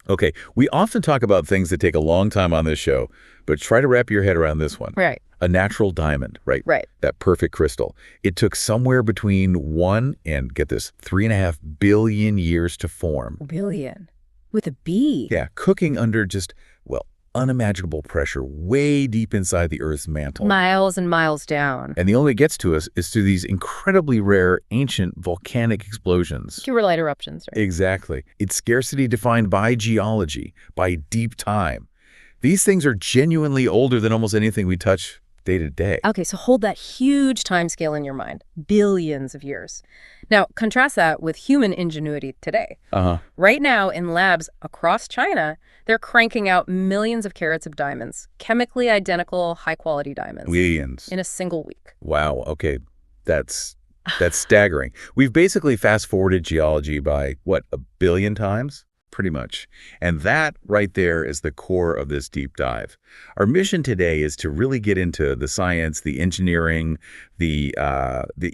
Okay, we often talk about things that take a long time on this show, but try to wrap your head around this one. Right. A natural diamond, right? Right. That perfect crystal. It took somewhere between 1 and, get this, 3.5 billion years to form. Billion. With a B. Yeah, cooking under just, well, unimaginable pressure way deep inside the Earth's mantle. Miles and miles down. And the only way it gets to us is through these incredibly rare ancient volcanic explosions. Light eruptions, right? Exactly. It's scarcity defined by geology, by deep time. These things are genuinely older than almost anything we touch day to day. Okay, so hold that huge time scale in your mind. Billions of years. Now, contrast that with human ingenuity today. Right now, in labs across China, they're cranking out millions of carats of diamonds, chemically identical, high-quality diamonds. Millions. In a single week. Wow, okay. That's staggering. We've basically fast-forwarded geology by, what, 1 billion times? Pretty much. And that right there is the core of this deep dive. Our mission today is to really get into the science, the engineering, the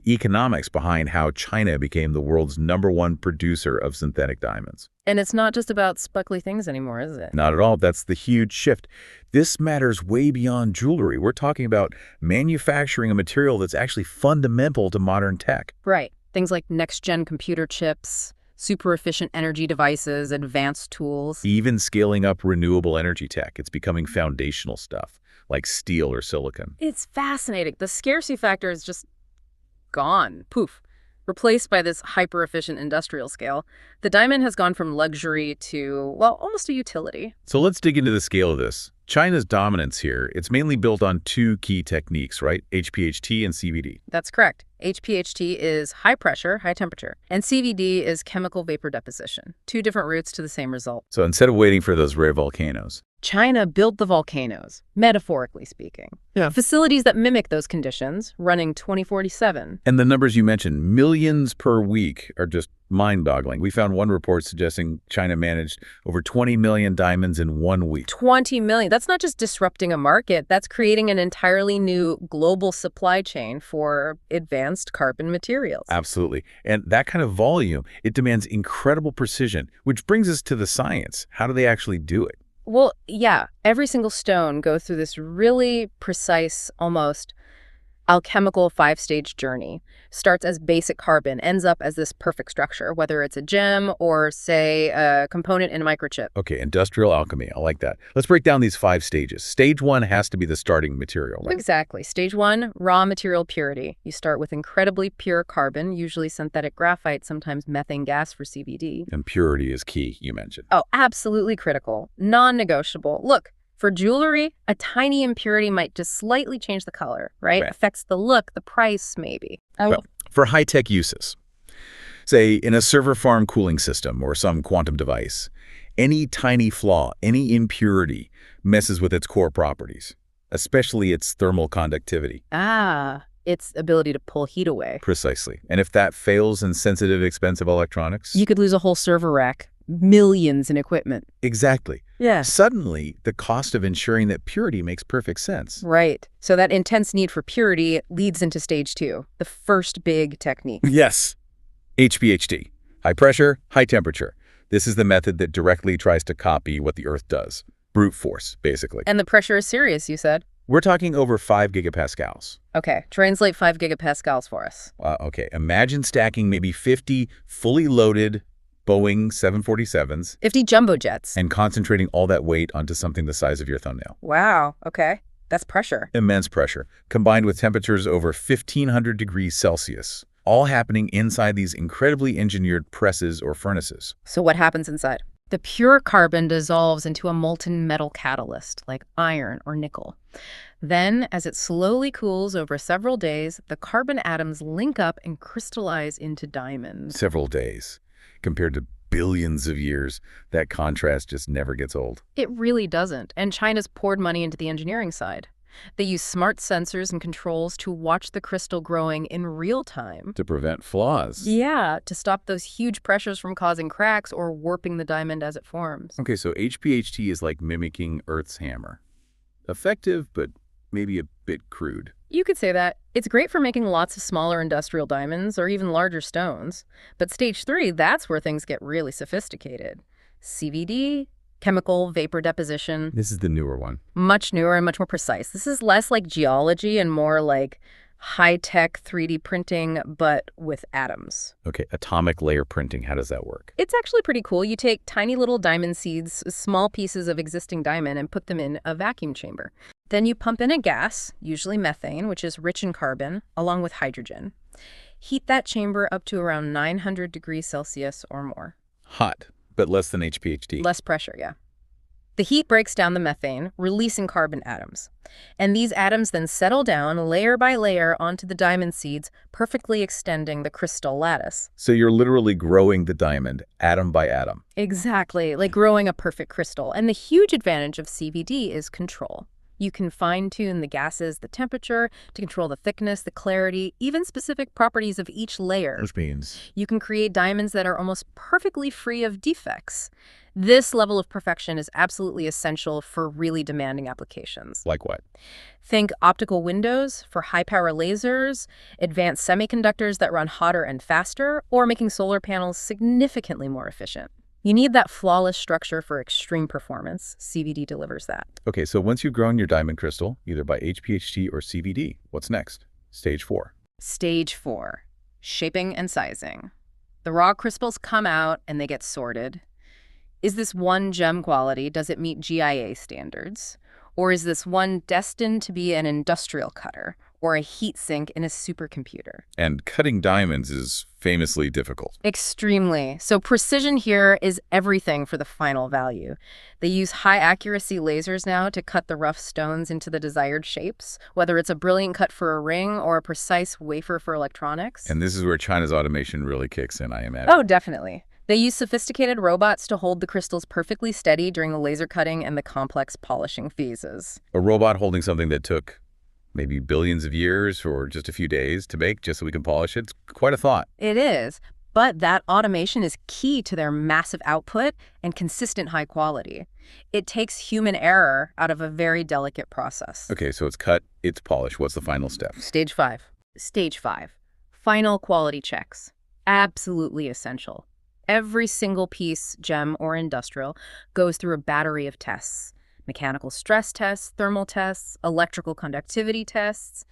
economics behind how China became the world's #1 producer of synthetic diamonds. And it's not just about sparkly things anymore, is it? Not at all. That's the huge shift. This matters way beyond jewelry. We're talking about manufacturing a material that's actually fundamental to modern tech. Right. Things like next-gen computer chips, super efficient energy devices, advanced tools. Even scaling up renewable energy tech. It's becoming foundational stuff, like steel or silicon. It's fascinating. The scarcity factor is just gone. Poof. Replaced by this hyper-efficient industrial scale. The diamond has gone from luxury to, well, almost a utility. So let's dig into the scale of this. China's dominance here, it's mainly built on 2 key techniques, right? HPHT and CVD. That's correct. HPHT is high pressure, high temperature, and CVD is chemical vapor deposition. 2 different routes to the same result. So instead of waiting for those rare volcanoes, China built the volcanoes, metaphorically speaking. Yeah. Facilities that mimic those conditions, running 24/7. and the numbers you mentioned, millions per week, are just mind-boggling. We found one report suggesting China managed over 20 million diamonds in 1 week. 20 million. That's not just disrupting a market. That's creating an entirely new global supply chain for advanced carbon materials. Absolutely. And that kind of volume, it demands incredible precision, which brings us to the science. How do they actually do it? Well, yeah, every single stone goes through this really precise, almost alchemical 5-stage journey. Starts as basic carbon, ends up as this perfect structure, whether it's a gem or, say, a component in a microchip. Okay, industrial alchemy. I like that. Let's break down these 5 stages. Stage 1 has to be the starting material, right? Exactly. Stage 1, raw material purity. You start with incredibly pure carbon, usually synthetic graphite, sometimes methane gas for CVD. And purity is key, you mentioned. Oh, absolutely critical. Non-negotiable. Look, for jewelry, a tiny impurity might just slightly change the color, right? Affects the look, the price, maybe. Well, for high-tech uses, say in a server farm cooling system or some quantum device, any tiny flaw, any impurity messes with its core properties, especially its thermal conductivity. Its ability to pull heat away. Precisely. And if that fails in sensitive, expensive electronics? You could lose a whole server rack. Millions in equipment. Exactly. Yeah. Suddenly, the cost of ensuring that purity makes perfect sense. Right. So that intense need for purity leads into stage 2, the first big technique. Yes. HPHT. High pressure, high temperature. This is the method that directly tries to copy what the Earth does. Brute force, basically. And the pressure is serious, you said? We're talking over 5 gigapascals. Okay, translate 5 gigapascals for us. Okay, imagine stacking maybe 50 fully loaded Boeing 747s. 50 jumbo jets. And concentrating all that weight onto something the size of your thumbnail. Wow, okay. That's pressure. Immense pressure, combined with temperatures over 1,500 degrees Celsius, all happening inside these incredibly engineered presses or furnaces. So what happens inside? The pure carbon dissolves into a molten metal catalyst, like iron or nickel. Then, as it slowly cools over several days, the carbon atoms link up and crystallize into diamonds. Several days. Compared to billions of years, that contrast just never gets old. It really doesn't. And China's poured money into the engineering side. They use smart sensors and controls to watch the crystal growing in real time. To prevent flaws. Yeah, to stop those huge pressures from causing cracks or warping the diamond as it forms. Okay, so HPHT is like mimicking Earth's hammer. Effective, but maybe a bit crude. You could say that. It's great for making lots of smaller industrial diamonds or even larger stones. But stage 3, that's where things get really sophisticated. CVD, chemical vapor deposition. This is the newer one. Much newer and much more precise. This is less like geology and more like high-tech 3D printing, but with atoms. Okay, atomic layer printing, how does that work? It's actually pretty cool. You take tiny little diamond seeds, small pieces of existing diamond, and put them in a vacuum chamber. Then you pump in a gas, usually methane, which is rich in carbon, along with hydrogen. Heat that chamber up to around 900 degrees Celsius or more. Hot, but less than HPHT. Less pressure, yeah. The heat breaks down the methane, releasing carbon atoms. And these atoms then settle down layer by layer onto the diamond seeds, perfectly extending the crystal lattice. So you're literally growing the diamond, atom by atom. Exactly, like growing a perfect crystal. And the huge advantage of CVD is control. You can fine-tune the gases, the temperature, to control the thickness, the clarity, even specific properties of each layer. Which means? You can create diamonds that are almost perfectly free of defects. This level of perfection is absolutely essential for really demanding applications. Like what? Think optical windows for high-power lasers, advanced semiconductors that run hotter and faster, or making solar panels significantly more efficient. You need that flawless structure for extreme performance. CVD delivers that. Okay, so once you've grown your diamond crystal, either by HPHT or CVD, what's next? Stage 4. Stage 4, shaping and sizing. The raw crystals come out and they get sorted. Is this one gem quality? Does it meet GIA standards? Or is this one destined to be an industrial cutter or a heat sink in a supercomputer? And cutting diamonds is famously difficult. Extremely. So precision here is everything for the final value. They use high-accuracy lasers now to cut the rough stones into the desired shapes, whether it's a brilliant cut for a ring or a precise wafer for electronics. And this is where China's automation really kicks in, I imagine. Oh, definitely. They use sophisticated robots to hold the crystals perfectly steady during the laser cutting and the complex polishing phases. A robot holding something that took maybe billions of years or just a few days to make just so we can polish it. It's quite a thought. It is, but that automation is key to their massive output and consistent high quality. It takes human error out of a very delicate process. Okay, so it's cut, it's polished. What's the final step? Stage 5. Stage 5. Final quality checks. Absolutely essential. Every single piece, gem or industrial, goes through a battery of tests. Mechanical stress tests, thermal tests, electrical conductivity tests,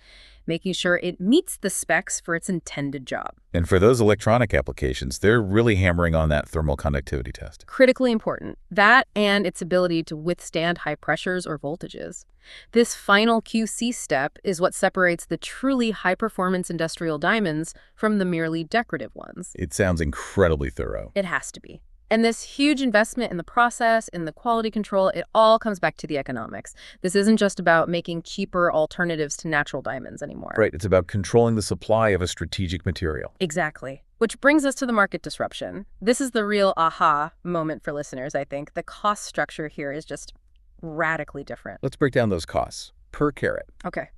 making sure it meets the specs for its intended job. And for those electronic applications, they're really hammering on that thermal conductivity test. Critically important. That and its ability to withstand high pressures or voltages. This final QC step is what separates the truly high-performance industrial diamonds from the merely decorative ones. It sounds incredibly thorough. It has to be. And this huge investment in the process, in the quality control, it all comes back to the economics. This isn't just about making cheaper alternatives to natural diamonds anymore. Right, it's about controlling the supply of a strategic material. Exactly. Which brings us to the market disruption. This is the real aha moment for listeners, I think. The cost structure here is just radically different. Let's break down those costs per carat. Okay.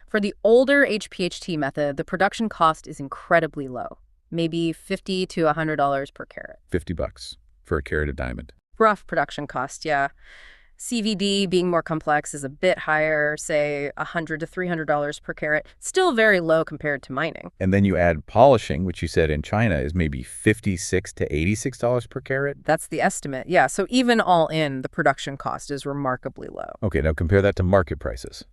For the older HPHT method, the production cost is incredibly low. Maybe $50 to $100 per carat. $50 for a carat of diamond. Rough production cost, yeah. CVD, being more complex, is a bit higher, say $100 to $300 per carat. Still very low compared to mining. And then you add polishing, which you said in China is maybe $56 to $86 per carat. That's the estimate, yeah. So even all in, the production cost is remarkably low. Okay, now compare that to market prices.